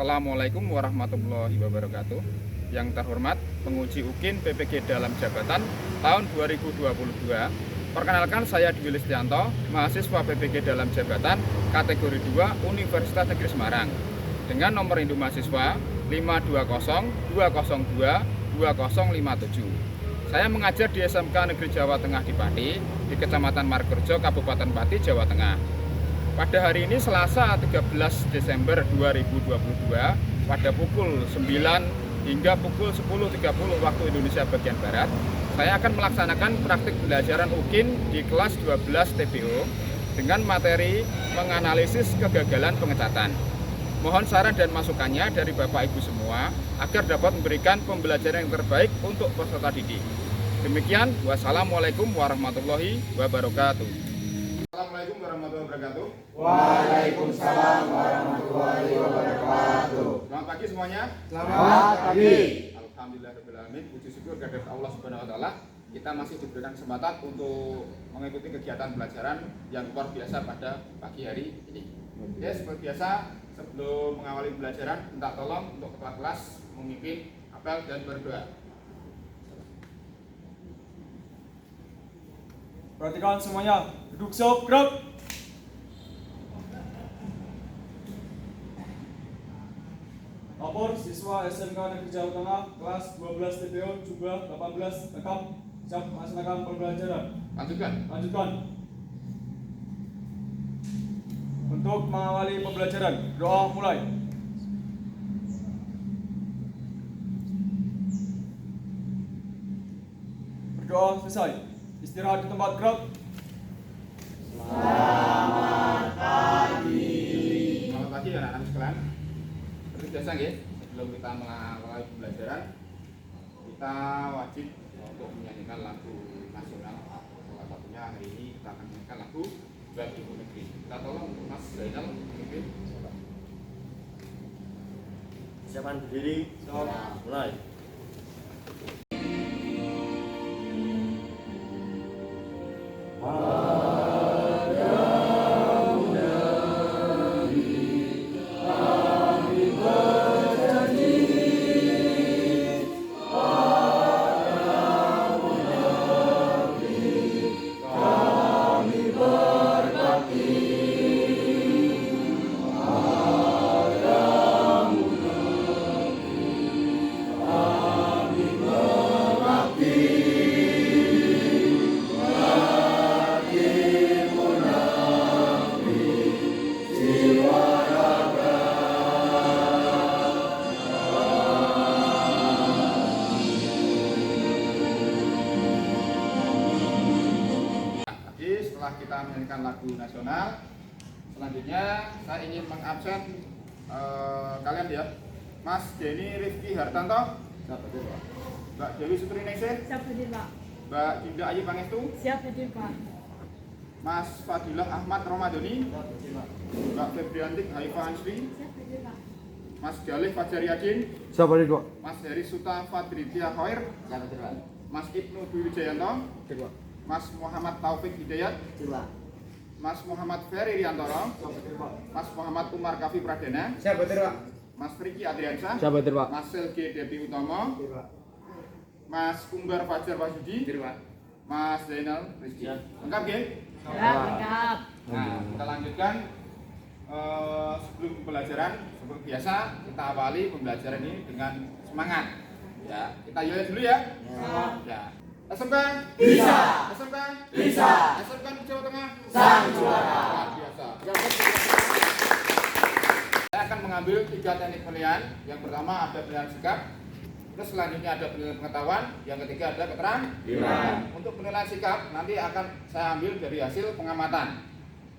Assalamualaikum warahmatullahi wabarakatuh. Yang terhormat penguji UKIN PPG dalam jabatan tahun 2022. Perkenalkan, saya Dwi Listianto, mahasiswa PPG dalam jabatan kategori 2 Universitas Negeri Semarang dengan nomor induk mahasiswa 520-202-2057. Saya mengajar di SMK Negeri Jawa Tengah di Pati, di Kecamatan Margerjo, Kabupaten Pati, Jawa Tengah. Pada hari ini Selasa 13 Desember 2022 pada pukul 9 hingga pukul 10.30 waktu Indonesia bagian Barat, saya akan melaksanakan praktik pembelajaran UKIN di kelas 12 TBO dengan materi menganalisis kegagalan pengecatan. Mohon saran dan masukannya dari Bapak Ibu semua agar dapat memberikan pembelajaran yang terbaik untuk peserta didik. Demikian, wassalamualaikum warahmatullahi wabarakatuh. Assalamualaikum warahmatullahi wabarakatuh. Waalaikumsalam warahmatullahi wabarakatuh. Selamat pagi semuanya. Selamat pagi. Alhamdulillahirrahmanirrahim. Puji syukur kehadirat Allah Subhanahu wa taala. Kita masih diberikan kesempatan untuk mengikuti kegiatan pelajaran yang luar biasa pada pagi hari ini. Ya, seperti biasa, sebelum mengawali pembelajaran, minta tolong untuk kepala kelas memimpin apel dan berdoa. Perhatikan semuanya, duduk siap, gerak. Lapor siswa SMK Negeri Jawa Tengah kelas 12 TBO jumlah 18 rekam siap melaksanakan pembelajaran. Lanjutkan. Untuk mengawali pembelajaran, doa mulai. Berdoa selesai. Istirahat di tempat, gerak. Selamat pagi. Selamat pagi anak-anak sekalian. Seperti biasa ya, sebelum kita mengawali pembelajaran, kita wajib untuk menyanyikan lagu nasional. Salah satunya hari ini kita akan menyanyikan lagu Buat Ibu Negeri. Kita tolong Mas Zainal memimpin. Siapkan berdiri, mulai. Kita menyanyikan lagu nasional. Selanjutnya saya ingin mengabsen kalian ya, Mas Denny Rifki Hartanto, Siap hadir, Pak. Mbak Dewi Sutriningsih, Siap hadir, Pak. Mbak Dinda Ayu Pangestu, Siap hadir, Pak. Mas Fadilah Ahmad Ramadhani, Siap hadir, Pak. Mbak Febriantik Haifa Ansri, Siap hadir, Pak. Mas Jalih Fajar Yadin, Siap hadir, Pak. Mas Heri Suta Fadridia Khair, Siap hadir, Pak. Mas Ibnu Dwi Wijayanto, Hadir, Pak. Mas Muhammad Taufik Hidayat, Hadir, Pak. Mas Muhammad Ferry Riantoro, Siap hadir, Pak. Mas Muhammad Umar Kafi Pradana, Siap hadir, Pak. Mas Riki Adriansyah, Siap hadir, Pak. Mas Selgi Depi Utomo, Hadir, Pak. Mas Kumbar Fajar Wasudi, Hadir, Pak. Mas Zainal Rizky. Lengkap ya? Ya, lengkap. Nah, kita lanjutkan sebelum pembelajaran seperti biasa kita awali pembelajaran ini dengan semangat. Ya, kita yel dulu ya. Ya. SMK Bisa. SMK Bisa. SMK Jawa Tengah Sang juara. luar biasa. Saya akan mengambil 3 teknik penilaian. Yang pertama ada penilaian sikap, terus selanjutnya ada penilaian pengetahuan, yang ketiga ada keterampilan. Untuk penilaian sikap nanti akan saya ambil dari hasil pengamatan.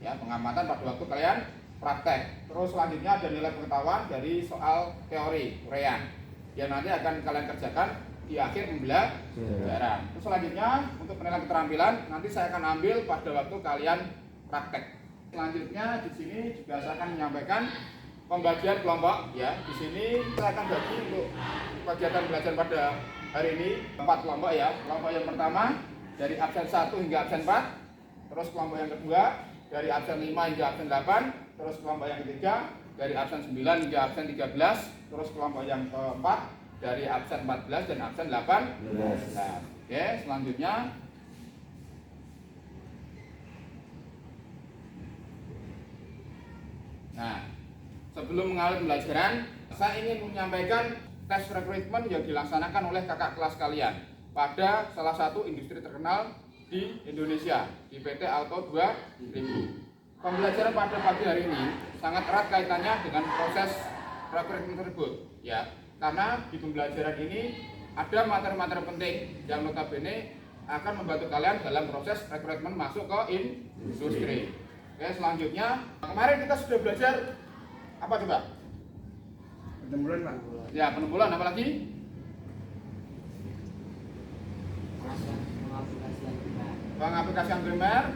Ya, pengamatan pada waktu kalian praktek. Terus selanjutnya ada nilai pengetahuan dari soal teori uraian yang nanti akan kalian kerjakan di akhir pembelajaran. Terus selanjutnya untuk penilaian keterampilan nanti saya akan ambil pada waktu kalian praktek. Selanjutnya di sini juga saya akan menyampaikan pembagian kelompok ya. Di sini saya akan bagi untuk kegiatan belajar pada hari ini 4 kelompok ya. Kelompok yang pertama dari absen 1 hingga absen 4. Terus kelompok yang kedua dari absen 5 hingga absen 8, terus kelompok yang ketiga dari absen 9 hingga absen 13, terus kelompok yang keempat dari absen 14 dan absen 18. Oke, selanjutnya nah, sebelum mengawali pembelajaran, saya ingin menyampaikan tes rekrutmen yang dilaksanakan oleh kakak kelas kalian pada salah satu industri terkenal di Indonesia, di PT Auto 2000. Pembelajaran pada pagi hari ini sangat erat kaitannya dengan proses rekrutmen tersebut, ya. Karena di pembelajaran ini ada materi-materi penting yang notabene akan membantu kalian dalam proses rekrutmen masuk ke industri. Oke, selanjutnya kemarin kita sudah belajar apa coba? Penembulan, Pak. Ya, penembulan apa lagi? Pengaplikasian primer,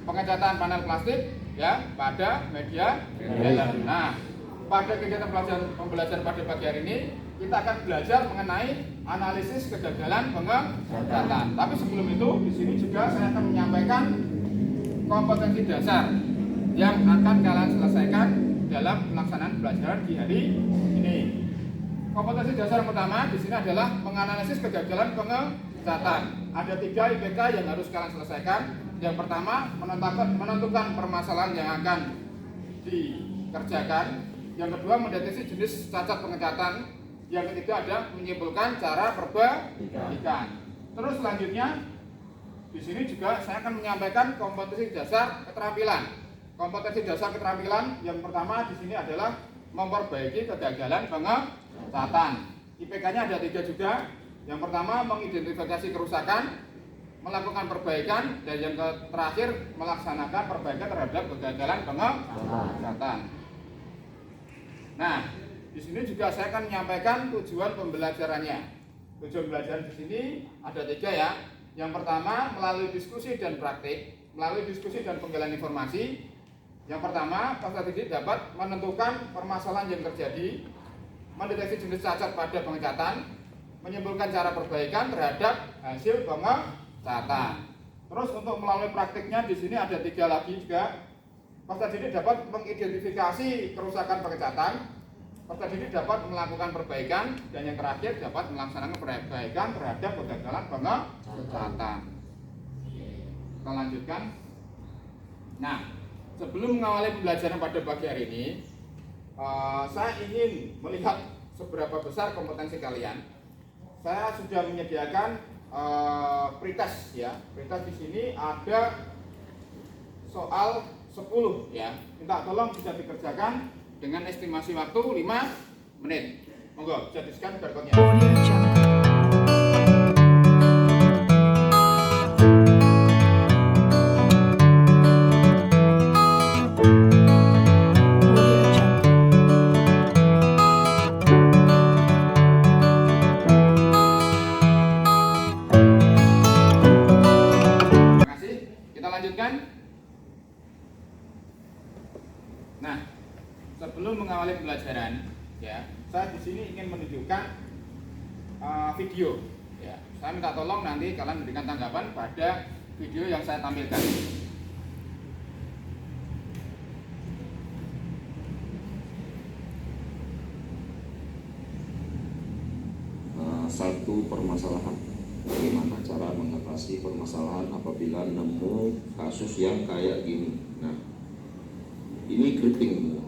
pengecatan panel plastik ya pada media dalam. Nah, pada kegiatan pembelajaran pada pagi hari ini kita akan belajar mengenai analisis kegagalan pengecatan. Tapi sebelum itu di sini juga saya akan menyampaikan kompetensi dasar yang akan kalian selesaikan dalam pelaksanaan pembelajaran di hari ini. Kompetensi dasar yang pertama di sini adalah menganalisis kegagalan pengecatan. Ada 3 IPK yang harus kalian selesaikan. Yang pertama, menentukan permasalahan yang akan dikerjakan. Yang kedua, mendeteksi jenis cacat pengecatan. Yang ketiga ada menyimpulkan cara perbaikan. Terus selanjutnya di sini juga saya akan menyampaikan kompetensi dasar keterampilan. Kompetensi dasar keterampilan yang pertama di sini adalah memperbaiki kegagalan pengecatan. IPK-nya ada 3 juga. Yang pertama mengidentifikasi kerusakan, melakukan perbaikan, dan yang terakhir melaksanakan perbaikan terhadap kegagalan pengecatan. Nah, di sini juga saya akan menyampaikan tujuan pembelajarannya. Tujuan pembelajaran di sini ada 3 ya. Yang pertama melalui diskusi dan praktik, melalui diskusi dan penggalan informasi. Yang pertama, peserta didik dapat menentukan permasalahan yang terjadi, mendeteksi jenis cacat pada pengecatan, menyimpulkan cara perbaikan terhadap hasil pengecatan. Terus untuk melalui praktiknya di sini ada 3 lagi juga. Peserta didik dapat mengidentifikasi kerusakan pengecatan, peserta didik dapat melakukan perbaikan, dan yang terakhir dapat melaksanakan perbaikan terhadap kegagalan pengecatan. Kita lanjutkan. Nah, sebelum mengawali pembelajaran pada pagi hari ini, saya ingin melihat seberapa besar kompetensi kalian. Saya sudah menyediakan pretest ya. Pretest di sini ada soal 10 ya. Minta tolong bisa dikerjakan dengan estimasi waktu 5 menit. Monggo bisa di-scan barcode-nya. Nah, sebelum mengawali pembelajaran, ya, saya di sini ingin menunjukkan video. Ya, saya minta tolong nanti kalian memberikan tanggapan pada video yang saya tampilkan. Satu permasalahan, bagaimana cara mengatasi permasalahan apabila nemu kasus yang kayak gini. Nah, ini keriting.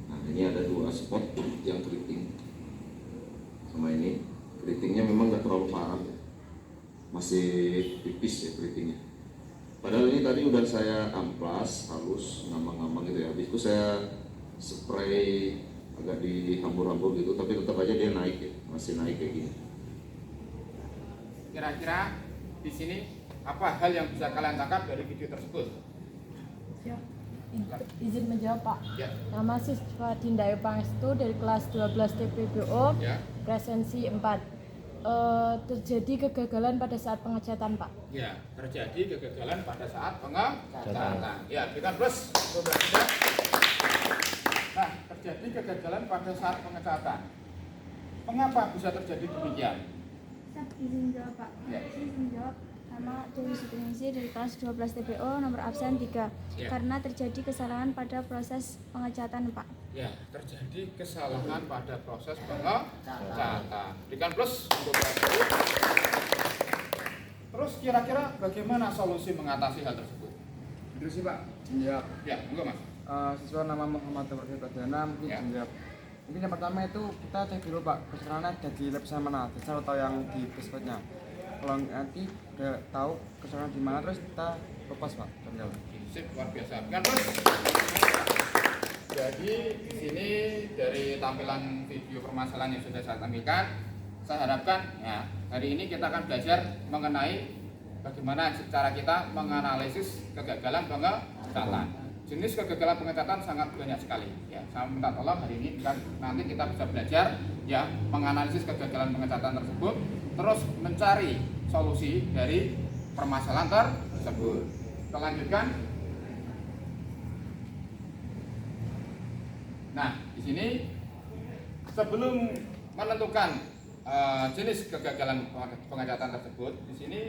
Nah, ini ada 2 spot yang keriting. Sama ini keritingnya memang nggak terlalu parah, masih tipis ya keritingnya. Padahal ini tadi udah saya amplas halus, ngambang-ngambang gitu ya. Habis itu saya spray agak dihambur-hambur gitu, tapi tetap aja dia naik ya, masih naik kayak gini. Kira-kira di sini apa hal yang bisa kalian tangkap dari video tersebut? Siap. Izin menjawab, Pak. Ya. Nama siswa Dinda Ayu Pangestu dari kelas 12 TPBO, Ya. presensi 4. Terjadi kegagalan pada saat pengecatan, Pak. Ya, terjadi kegagalan pada saat pengecatan. Ya, kita plus. Nah, terjadi kegagalan pada saat pengecatan. Mengapa bisa terjadi demikian? Izin jawab, Pak. Ya. Izin jawab. Nama Dewi Sutriningsih dari kelas 12 TPO nomor absen 3. Ya. Karena terjadi kesalahan pada proses pengecatan, Pak. Ya, terjadi kesalahan pada proses pengecatan. Berikan plus untuk Bro. Terus kira-kira bagaimana solusi mengatasi hal tersebut? Terus sih Pak, menjawab. Ya, enggak Mas. Siswa nama Muhammad Taufik Pradana mungkin Ya. menjawab. Mungkin yang pertama itu kita cek dulu Pak, kesalahannya ada di lapisan mana, dasar atau yang di biskuitnya. Kalau nanti udah tahu kesalahan di mana terus kita lepas Pak. Terjawab. Sip, luar biasa. Berikan plus. Jadi di sini dari tampilan video permasalahan yang sudah saya tampilkan, saya harapkan ya hari ini kita akan belajar mengenai bagaimana cara kita menganalisis kegagalan pengecatan. Jenis kegagalan pengecatan sangat banyak sekali. Ya, saya minta tolong hari ini nanti kita bisa belajar ya menganalisis kegagalan pengecatan tersebut, terus mencari solusi dari permasalahan tersebut. Kita lanjutkan. Nah, di sini sebelum menentukan jenis kegagalan pengecatan tersebut, di sini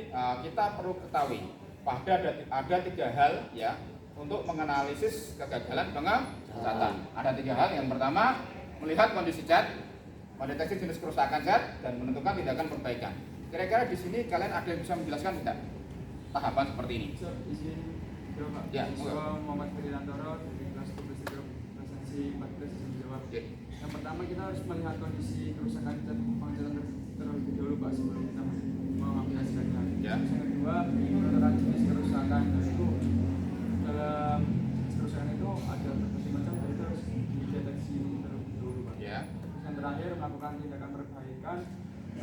kita perlu ketahui bahwa ada 3 hal ya untuk menganalisis kegagalan pengecatan. Ada 3 hal. Yang pertama, melihat kondisi cat, mendeteksi jenis kerusakan cat, dan menentukan tindakan perbaikan. Kira-kira di sini kalian ada yang bisa menjelaskan tidak tahapan seperti ini? Izin jawab, Pak. Ya, Siswa Muhammad Ferdinandoro dari kelas 12 TPO presensi 14 izin jawab. Oke. Yang pertama kita harus melihat kondisi kerusakan cat pengecatan terlebih dahulu Pak sebelum kita mengaplikasikannya. Ya. Terus yang kedua, menentukan jenis kerusakan itu dalam jenis kerusakan itu ada berbagai macam, jadi itu harus dideteksi terlebih dahulu Pak. Ya. Terus yang terakhir melakukan tindakan perbaikan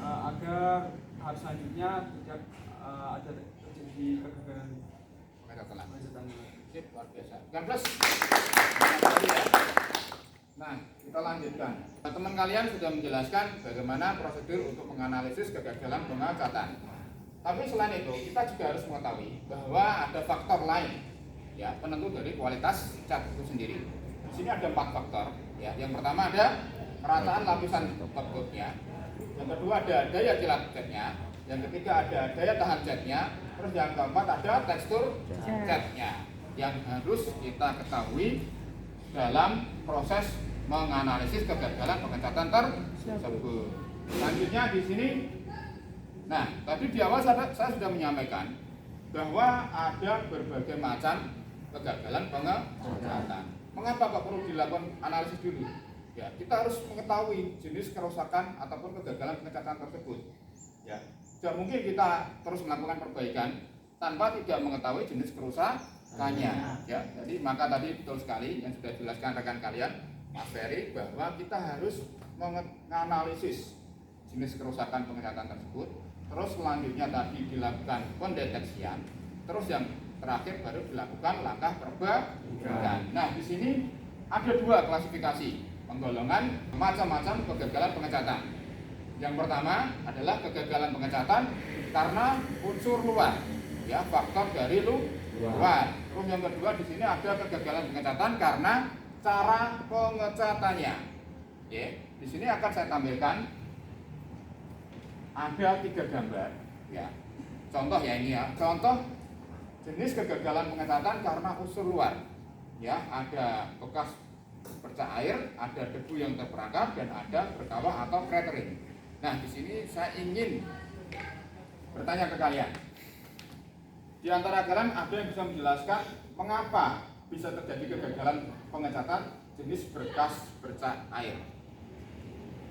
agar tahap selanjutnya tidak ada terjadi kegagalan pengecatan. Sip, luar biasa. Kan plus. Nah, kita lanjutkan. Teman kalian sudah menjelaskan bagaimana prosedur untuk menganalisis kegagalan pengecatan. Tapi selain itu, kita juga harus mengetahui bahwa ada faktor lain, ya, penentu dari kualitas cat itu sendiri. Di sini ada 4 faktor. Ya, yang pertama ada kerataan lapisan top coatnya. Yang kedua ada daya kilat catnya. Yang ketiga ada daya tahan catnya. Terus yang keempat ada tekstur catnya yang harus kita ketahui dalam proses menganalisis kegagalan pengecatan tersebut. Selanjutnya di sini, nah tadi di awal saya sudah menyampaikan bahwa ada berbagai macam kegagalan pengecatan. Mengapa kok perlu dilakukan analisis dulu? Ya, kita harus mengetahui jenis kerusakan ataupun kegagalan pengecatan tersebut. Ya, tidak mungkin kita terus melakukan perbaikan tanpa tidak mengetahui jenis kerusakannya. Ya, jadi maka tadi betul sekali yang sudah dijelaskan rekan kalian, Mas Ferry, bahwa kita harus menganalisis jenis kerusakan pengecatan tersebut. Terus selanjutnya tadi dilakukan pendeteksian. Terus yang terakhir baru dilakukan langkah perbaikan. Nah, di sini ada 2 klasifikasi penggolongan macam-macam kegagalan pengecatan. Yang pertama adalah kegagalan pengecatan karena unsur luar, ya, faktor dari luar. Terus yang kedua di sini ada kegagalan pengecatan karena cara pengecatannya. Ya, di sini akan saya tampilkan ada 3 gambar, ya. Contoh ya ini ya, contoh jenis kegagalan pengecatan karena unsur luar. Ya, ada bekas bercak air, ada debu yang terperangkap, dan ada berkawah atau cratering. Nah, di sini saya ingin bertanya ke kalian. Di antara kalian ada yang bisa menjelaskan mengapa bisa terjadi kegagalan pengecatan jenis bekas bercak air?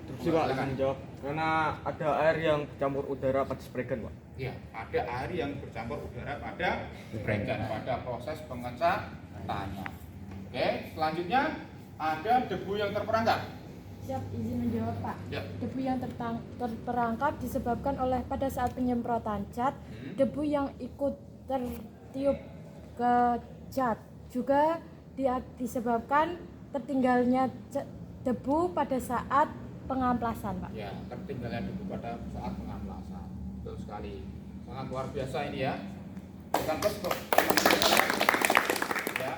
Terus Pak, akan jawab. Karena ada air yang bercampur udara pada sprayan, Pak. Ya, ada air yang bercampur udara pada sprayan pada proses pengecatannya. Oke, selanjutnya ada debu yang terperangkap. Siap, izin menjawab Pak. Ya. Debu yang terperangkap disebabkan oleh pada saat penyemprotan cat, debu yang ikut tertiup ke cat juga disebabkan tertinggalnya debu pada saat pengamplasan, Pak. Ya, tertinggalnya debu pada saat pengamplasan. Betul sekali. Sangat luar biasa ini ya. Bukan plus kok. Ya.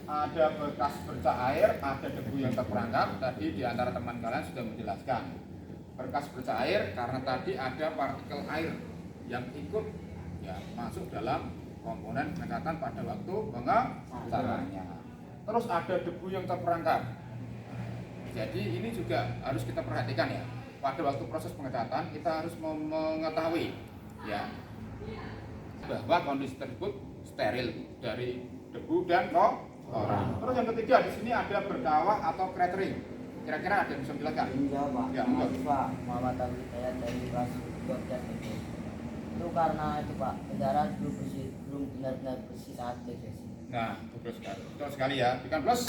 Ada bekas bercak air, ada debu yang terperangkap. Tadi di antara teman kalian sudah menjelaskan. Bekas bercak air karena tadi ada partikel air yang ikut ya masuk dalam komponen pengecatan pada waktu pengecatanya. Terus ada debu yang terperangkap. Jadi ini juga harus kita perhatikan ya. Pada waktu proses pengecatan kita harus mengetahui ya bahwa kondisi tersebut steril dari debu dan kotoran. Terus yang ketiga di sini ada berkawah atau cratering. Kira-kira ada yang bisa menjelaskan? Iya Pak, Ya, mahasiswa Muhammad Abdul Hidayat dari kelas 12 itu karena itu Pak, kendaraan belum benar-benar bersih saat degresi. Nah, betul sekali ya. Bukan plus.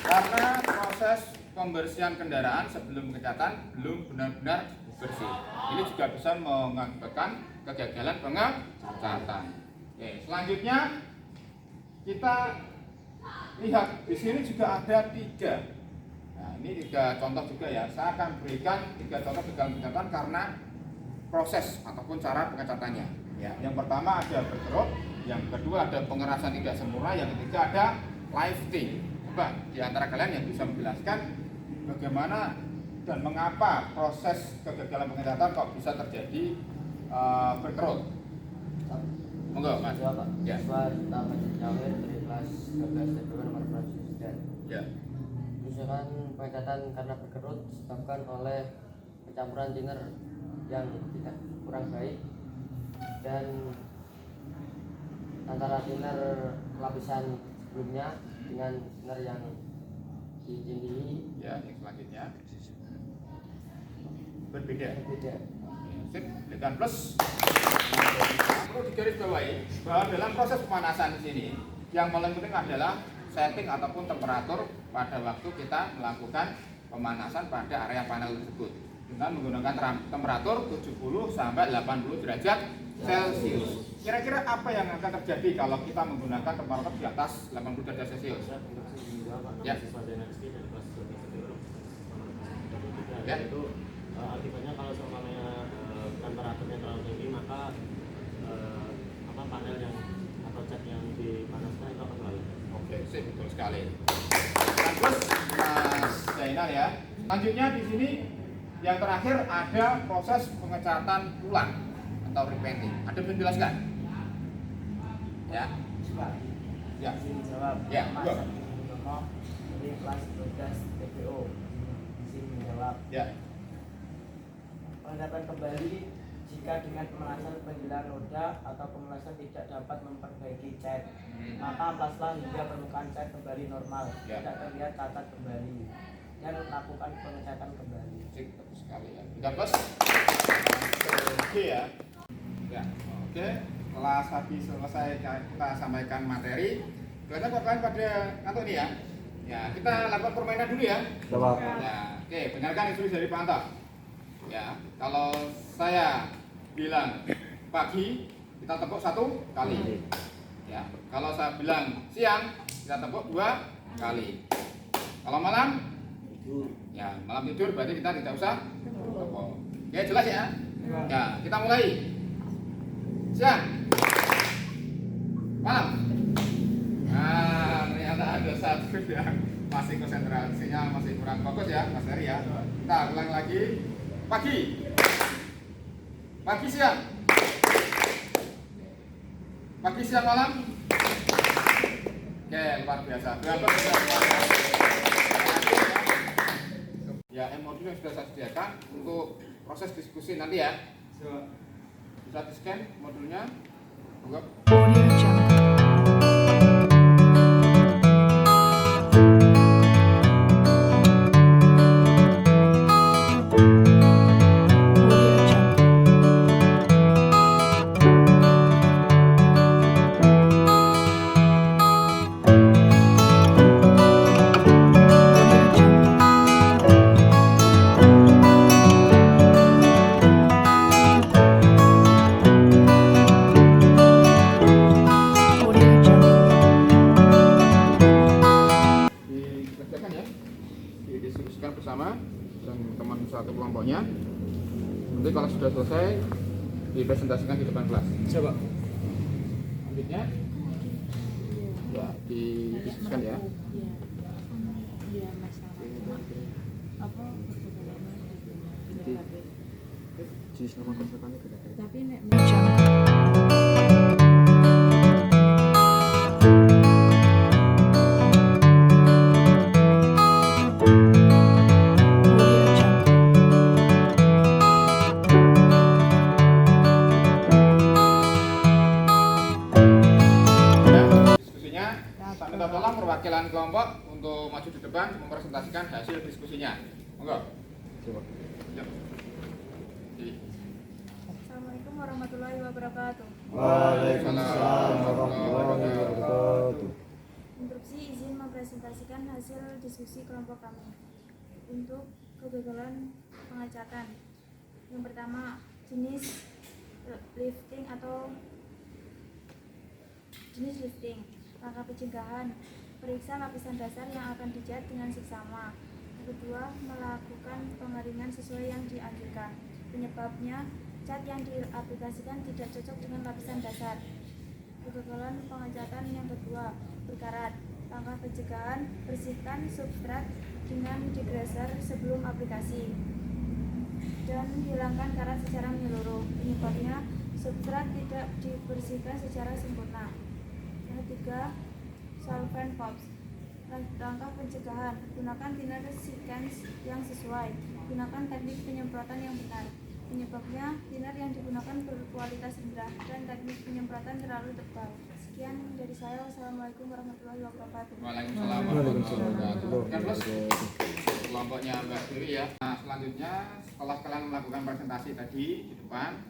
Karena proses pembersihan kendaraan sebelum pengecatan belum benar-benar bersih. Ini juga bisa mengakibatkan kegagalan pengecatan. Oke, selanjutnya kita lihat di sini juga ada 3. Nah, ini 3 contoh juga ya. Saya akan berikan 3 contoh kegagalan pengecatan karena proses ataupun cara pengecatannya. Ya, yang pertama ada berkerut, yang kedua ada pengerasan tidak sempurna, yang ketiga ada lifting. Coba di antara kalian yang bisa menjelaskan bagaimana dan mengapa proses kegagalan pengecatan kok bisa terjadi berkerut. Monggo Mas. Iya Pak, Ya. siswa Taman Jawir dari kelas 12 TPO nomor 11. Ya. Kerusakan pengecatan karena berkerut disebabkan oleh pencampuran thinner yang tidak kurang baik dan antara thinner lapisan sebelumnya dengan thinner yang ditindihi Ya, yang selanjutnya berbeda. berbeda. Sip, dan plus. Perlu digarisbawahi bahwa dalam proses pemanasan di sini yang paling penting adalah setting ataupun temperatur pada waktu kita melakukan pemanasan pada area panel tersebut dengan menggunakan temperatur 70 sampai 80 derajat Celcius. Kira-kira apa yang akan terjadi kalau kita menggunakan temperatur di atas 80 derajat Celcius? Ya. Ya. Itu akibatnya kalau semuanya temperaturnya terlalu tinggi maka panel yang atau cat yang dipanaskan itu akan melalui. Oke, sip, betul sekali. Dan terus Mas Zainal ya. Selanjutnya di sini yang terakhir ada proses pengecatan ulang atau repainting. Ada yang menjelaskan? Ya. Pak, Ya. izin jawab. Ya, Mas go. Abdul dari kelas 12 TPO. Izin menjawab. Ya. Pengendapan kembali jika dengan pemanasan penghilang noda atau pemanasan tidak dapat memperbaiki cat, maka amplaslah hingga permukaan cat kembali normal, Ya. tidak terlihat cacat kembali, dan lakukan pengecatan kembali. Sip, bagus sekali ya. Tiga plus. Oke ya. Ya, oke. Kelas habis selesai kita sampaikan materi. Kelihatan kalian pada ngantuk nih ya. Ya, kita lakukan permainan dulu ya. Coba. Ya, oke, dengarkan instruksi dari Pak Anto. Ya, kalau saya bilang pagi, kita tepuk 1 kali. Ya, kalau saya bilang siang, kita tepuk 2 kali. Kalau malam, ya malam tidur berarti kita tidak usah tepuk. Oke, jelas ya? Ya, kita mulai. Siang, malam. Nah, ternyata ada satu yang masih konsentrasinya masih kurang fokus ya, Mas Heri ya. Kita ulang lagi. Pagi, pagi siang, pagi siang malam. Oke, luar biasa. Berapa ya, modul yang sudah saya sediakan untuk proses diskusi nanti ya. Bisa di scan modulnya. Audio Jungle. Audio Jungle. Audio Jungle. Audio Jungle. Dikerjakan ya, didiskusikan bersama dan teman satu kelompoknya. Nanti kalau sudah selesai dipresentasikan di depan kelas. Coba. Selanjutnya ya didiskusikan ya. Iya, masalah apa Jenis nama konsultannya beda. tapi nek Saya minta tolong perwakilan kelompok untuk maju di depan mempresentasikan hasil diskusinya. Monggo. Coba. Ya. Assalamualaikum warahmatullahi wabarakatuh. Waalaikumsalam warahmatullahi wabarakatuh. Instruksi izin mempresentasikan hasil diskusi kelompok kami untuk kegagalan pengecatan. Yang pertama, jenis lifting. Langkah pencegahan, periksa lapisan dasar yang akan dicat dengan seksama. Yang kedua, melakukan pengeringan sesuai yang dianjurkan. Penyebabnya, cat yang diaplikasikan tidak cocok dengan lapisan dasar. Kegagalan pengecatan yang kedua, berkarat. Langkah pencegahan, bersihkan substrat dengan degraser sebelum aplikasi dan hilangkan karat secara menyeluruh. Penyebabnya, substrat tidak dibersihkan secara sempurna. Yang ketiga, solvent pops. Langkah pencegahan, gunakan thinner sequence yang sesuai. Gunakan teknik penyemprotan yang benar. Penyebabnya, thinner yang digunakan berkualitas rendah dan teknik penyemprotan terlalu tebal. Sekian dari saya. Wassalamualaikum warahmatullahi wabarakatuh. Waalaikumsalam warahmatullahi wabarakatuh. Kelompoknya Mbak Dewi ya. Nah, selanjutnya setelah kalian melakukan presentasi tadi di depan,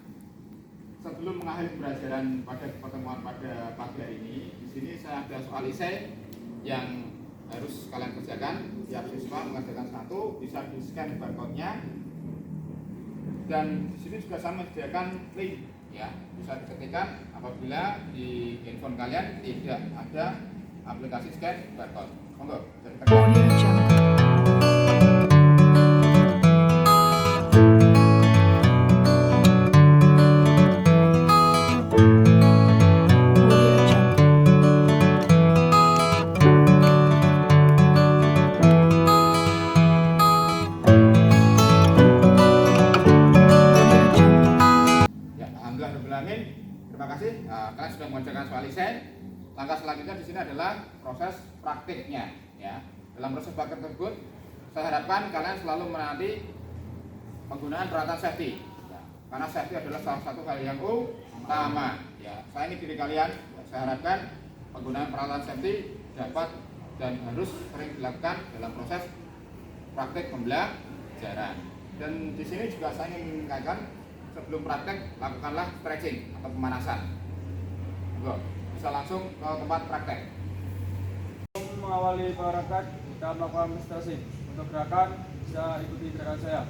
sebelum mengakhiri pembelajaran pada pertemuan pada pagi hari ini, di sini saya ada soal esai yang harus kalian kerjakan. Tiap siswa mengerjakan satu, bisa di scan barcode-nya. Dan di sini juga saya menyediakan link ya, bisa diketikkan apabila di handphone kalian tidak ada aplikasi scan barcode. Monggo, terima kasih. Nah, kalian sudah mengerjakan soal esai. Langkah selanjutnya di sini adalah proses praktiknya. Ya, dalam proses praktik tersebut, saya harapkan kalian selalu menanti penggunaan peralatan safety. Ya, karena safety adalah salah satu hal yang utama. Ya, saya ini diri kalian. Ya, saya harapkan penggunaan peralatan safety dapat dan harus sering dilakukan dalam proses praktik pembelajaran. Dan di sini juga saya ingin mengingatkan, sebelum praktek lakukanlah stretching atau pemanasan. Bisa langsung ke tempat praktek. Untuk mengawali praktek, kita melakukan stretching. Untuk gerakan, bisa ikuti gerakan saya.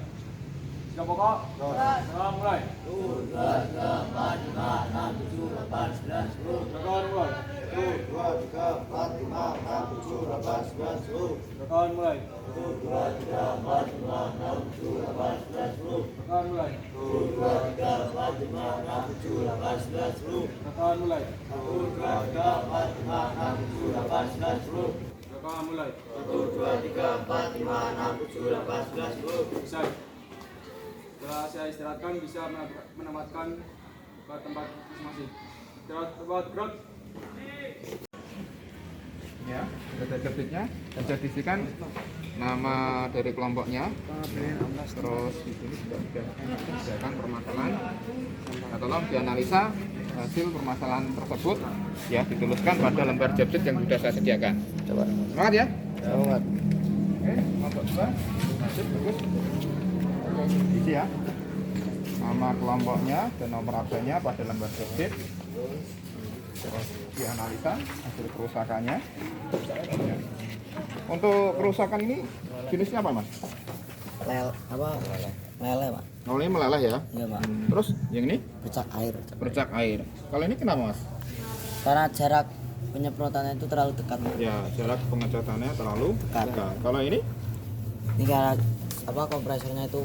Sikap pokok, sekarang mulai. 1, 2, 3, 4, 5, 6, 7, 8, 9, 10. Gerakan mulai. 1, 2, 3, 4, 5, 6, 7, 8, 9, 10. Gerakan mulai. 1, 2, 3, 4, 5, 6, 7, 8, 9, 10. Gerakan mulai. 1, 2, 3, 4, 5, 6, 7, 8, 9, 10. Gerakan mulai. 1, 2, 3, 4, 5, 6, 7, 8, 9, 10. Gerakan mulai. 1, 2, 3, 4, 5, 6, 7, 8, 9, 10. Selesai. Setelah saya istirahatkan, bisa menempatkan ke tempat masing-masing. Istirahat tempat gerak. Ya, ada detiknya, dan jadikan nama dari kelompoknya. Terus di sini juga sudah disediakan permasalahan. Nah, tolong dianalisa hasil permasalahan tersebut ya, dituliskan pada lembar job sheet yang sudah saya sediakan. Coba. Semangat ya. Semangat. Oke, kelompok 2. Nasib bagus. Isi ya. Nama kelompoknya dan nomor absennya pada lembar job sheet. Terus dianalisa hasil kerusakannya. Ya. Untuk kerusakan ini jenisnya apa, Mas? Meleleh, Pak. Kalau ini meleleh ya. Iya, Pak. Terus yang ini Bercak air. bercak air. Kalau ini kenapa, Mas? Karena jarak penyemprotannya itu terlalu dekat. Ya, jarak pengecatannya terlalu dekat. Kalau ini Ini karena kompresornya itu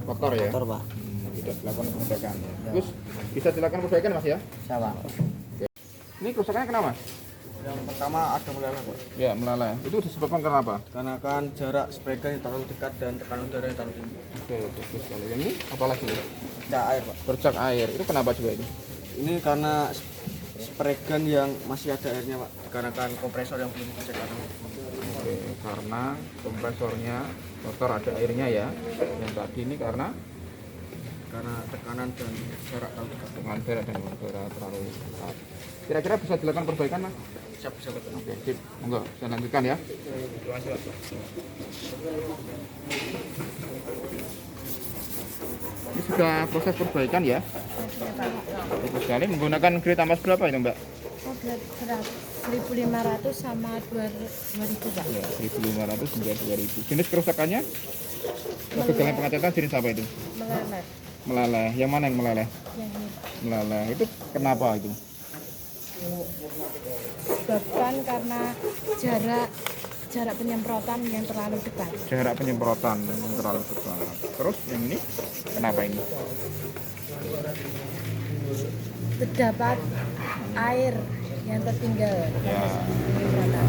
kotor ya. kotor, Pak. Tidak dilakukan perbaikan. Terus bisa dilakukan perbaikan, Mas ya? Siapa? Ini kerusakannya kenapa? Yang pertama ada meleleh, Pak. Ya, meleleh. Itu disebabkan karena apa? Karena kan jarak spraygun yang terlalu dekat dan tekanan udara yang terlalu tinggi. Oke, bagus sekali. Yang ini apa lagi? Bercak air, Pak. Bercak air. Itu kenapa juga ini? Ini karena spraygun yang masih ada airnya, Pak. Dikarenakan kompresor yang belum dicek atau Oke, karena kompresornya kotor, ada airnya ya. Yang tadi ini karena tekanan dan jarak terlalu dekat. dengan jarak dan udara terlalu dekat. Kira-kira bisa dilakukan perbaikan, Mas? Siap. Oke, sip. Monggo, saya lanjutkan ya. Terima kasih, Pak. Ini sudah proses perbaikan ya. Bagus sekali. Menggunakan grid ampas berapa itu, Mbak? Oh, berat 1.500 sama 2.000 Pak. Ya, 1.500 hingga 2.000. Jenis kerusakannya? Kegagalan pengecatan jenis apa itu? Meleleh. Meleleh. Yang mana yang meleleh? Yang ini Meleleh. Itu kenapa itu? disebabkan karena jarak penyemprotan yang terlalu dekat. Jarak penyemprotan yang terlalu dekat. Terus yang ini kenapa ini? Terdapat air yang tertinggal Ya. penyemprotan.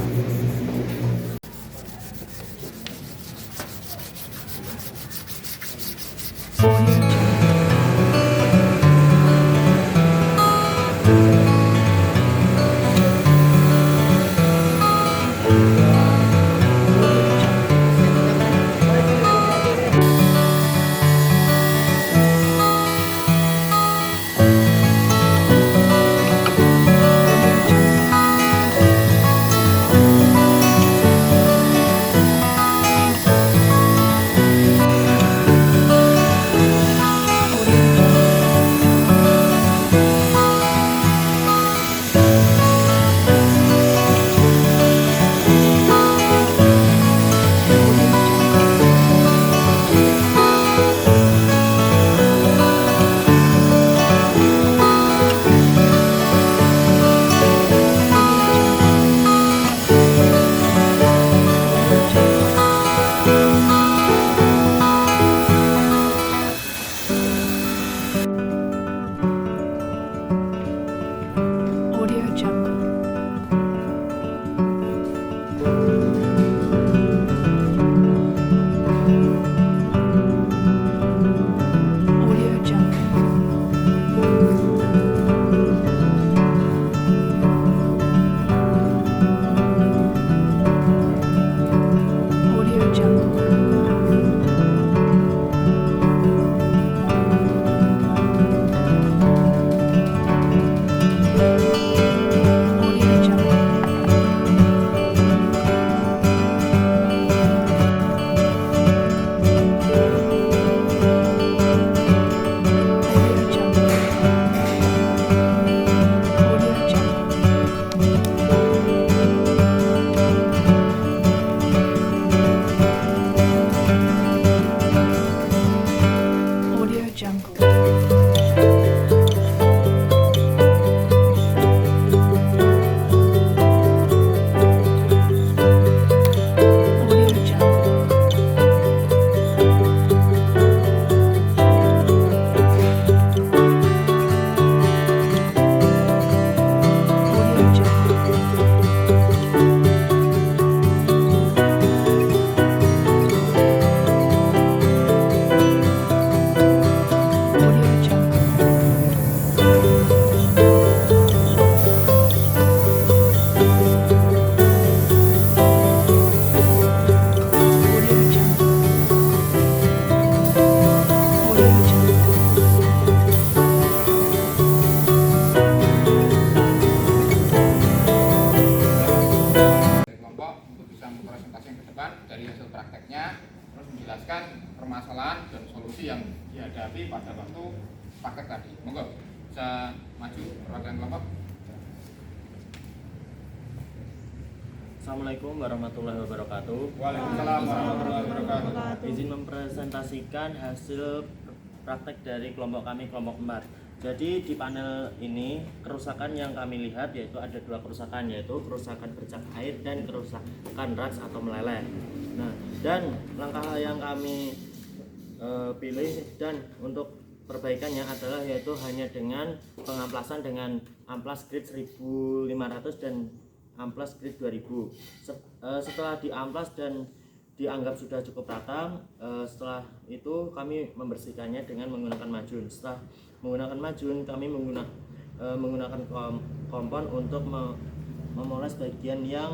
permasalahan dan solusi yang dihadapi pada waktu paket tadi. Monggo bisa maju perwakilan kelompok. Assalamualaikum warahmatullahi wabarakatuh. Waalaikumsalam warahmatullahi wabarakatuh. Izin mempresentasikan hasil praktek dari kelompok kami, kelompok 4. Jadi di panel ini kerusakan yang kami lihat yaitu ada 2 kerusakan, yaitu kerusakan bercak air dan kerusakan rats atau meleleh. Nah, dan langkah yang kami pilih dan untuk perbaikannya adalah yaitu hanya dengan pengamplasan dengan amplas grade 1500 dan amplas grade 2000. Setelah diamplas dan dianggap sudah cukup rata, setelah itu kami membersihkannya dengan menggunakan majun. Setelah menggunakan majun, kami menggunakan kompon untuk memoles bagian yang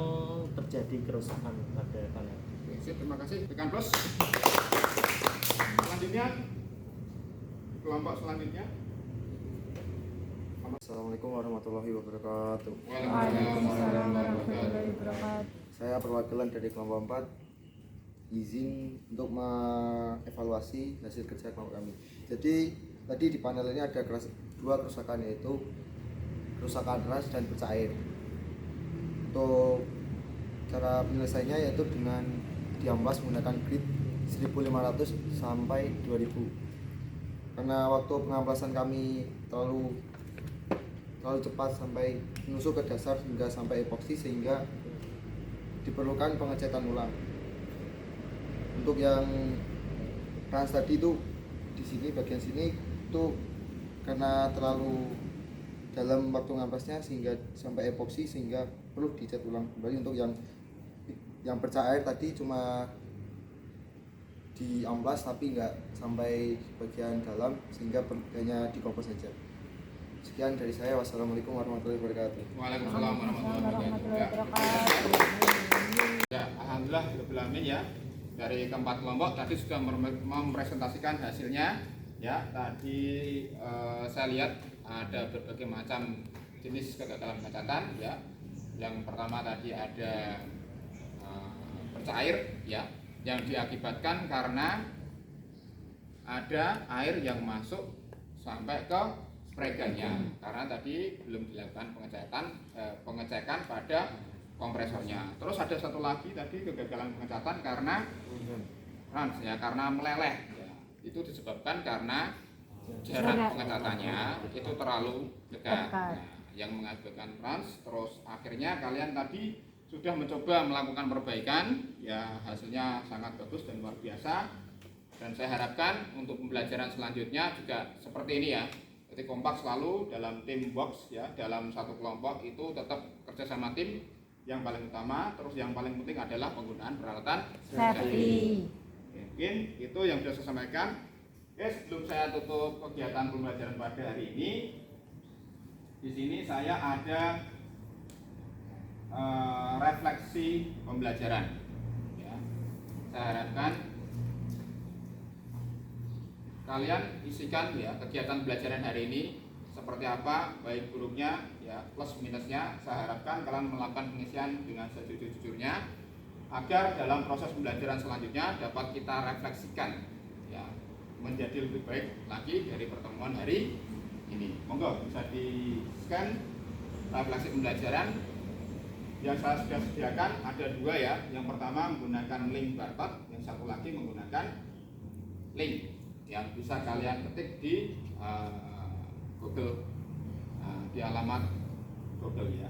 terjadi kerusakan pada panel. Terima kasih. Tekan plus. Selanjutnya kelompok selanjutnya. Assalamualaikum warahmatullahi wabarakatuh. Waalaikumsalam. warahmatullahi wabarakatuh. Saya perwakilan dari kelompok 4 izin untuk mengevaluasi hasil kerja kelompok kami. Jadi tadi di panel ini ada dua kerusakan, yaitu kerusakan ras dan pecah air. Untuk cara penyelesaiannya yaitu dengan diamplas menggunakan grid 1500 sampai 2000. Karena waktu pengamplasan kami terlalu cepat sampai menusuk ke dasar hingga sampai epoksi, sehingga diperlukan pengecetan ulang. Untuk yang trans tadi itu di sini bagian sini itu karena terlalu dalam waktu ngamplasnya sehingga sampai epoksi, sehingga perlu dicat ulang kembali. Untuk yang pecah air tadi cuma diamplas tapi nggak sampai bagian dalam, sehingga hanya dikompos saja. Sekian dari saya. Wassalamualaikum warahmatullahi wabarakatuh. Waalaikumsalam warahmatullahi wabarakatuh. Ya, alhamdulillah alamin ya. Dari keempat kelompok tadi sudah mempresentasikan hasilnya. Ya, tadi saya lihat ada berbagai macam jenis kegagalan pengecatan ya. Yang pertama tadi ada pecah air ya, yang diakibatkan karena ada air yang masuk sampai ke spregannya, karena tadi belum dilakukan pengecekan pada kompresornya. Terus ada satu lagi tadi kegagalan pengecatan karena trans ya, karena meleleh ya. Itu disebabkan karena jarak pengecatannya itu terlalu dekat. Nah, yang mengakibatkan trans. Terus akhirnya kalian tadi sudah mencoba melakukan perbaikan ya, hasilnya sangat bagus dan luar biasa. Dan saya harapkan untuk pembelajaran selanjutnya juga seperti ini ya. Jadi kompak selalu dalam tim box ya, dalam satu kelompok itu tetap kerja sama tim yang paling utama. Terus yang paling penting adalah penggunaan peralatan safety. Mungkin itu yang sudah saya sampaikan. Sebelum saya tutup kegiatan pembelajaran pada hari ini, di sini saya ada refleksi pembelajaran. Ya. Saya harapkan kalian isikan ya kegiatan pembelajaran hari ini seperti apa, baik buruknya ya, plus minusnya. Saya harapkan kalian melakukan pengisian dengan sejujur-jujurnya agar dalam proses pembelajaran selanjutnya dapat kita refleksikan ya, menjadi lebih baik lagi dari pertemuan hari ini. Monggo bisa di-scan refleksi pembelajaran yang saya sudah sediakan. Ada dua ya, yang pertama menggunakan link barcode, yang satu lagi menggunakan link yang bisa kalian ketik di Google, di alamat Google ya.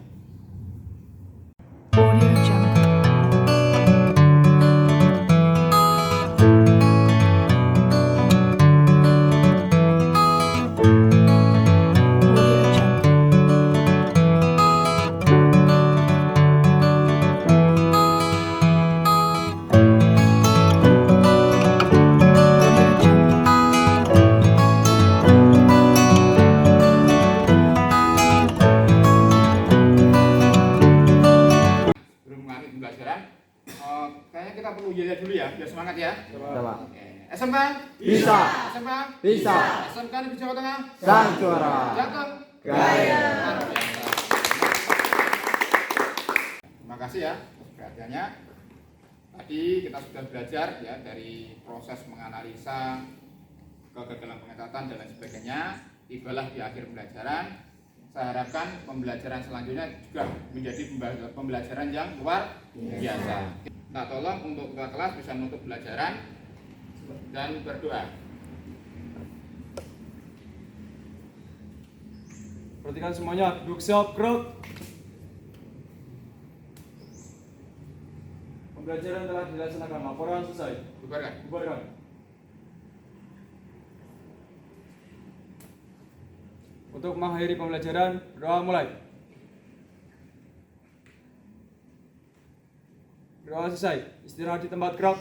Kayaknya kita perlu yel dulu ya, biar semangat ya. SMK Bisa. SMK Bisa. SMK di Jawa Tengah Sang juara. Jateng Gaya. Terima kasih ya atas perhatiannya. Tadi kita sudah belajar ya dari proses menganalisa kegagalan pengecatan dan lain sebagainya. Tibalah di akhir pembelajaran. Saya harapkan pembelajaran selanjutnya juga menjadi pembelajaran yang luar biasa. Nah, tolong untuk ketua kelas bisa menutup pelajaran dan berdoa. Perhatikan semuanya, duduk siap, gerak. Pembelajaran telah dilaksanakan, laporan selesai. Bubarkan. Bubarkan. Untuk mengakhiri pembelajaran, doa mulai. Doa selesai, istirahat di tempat gerak.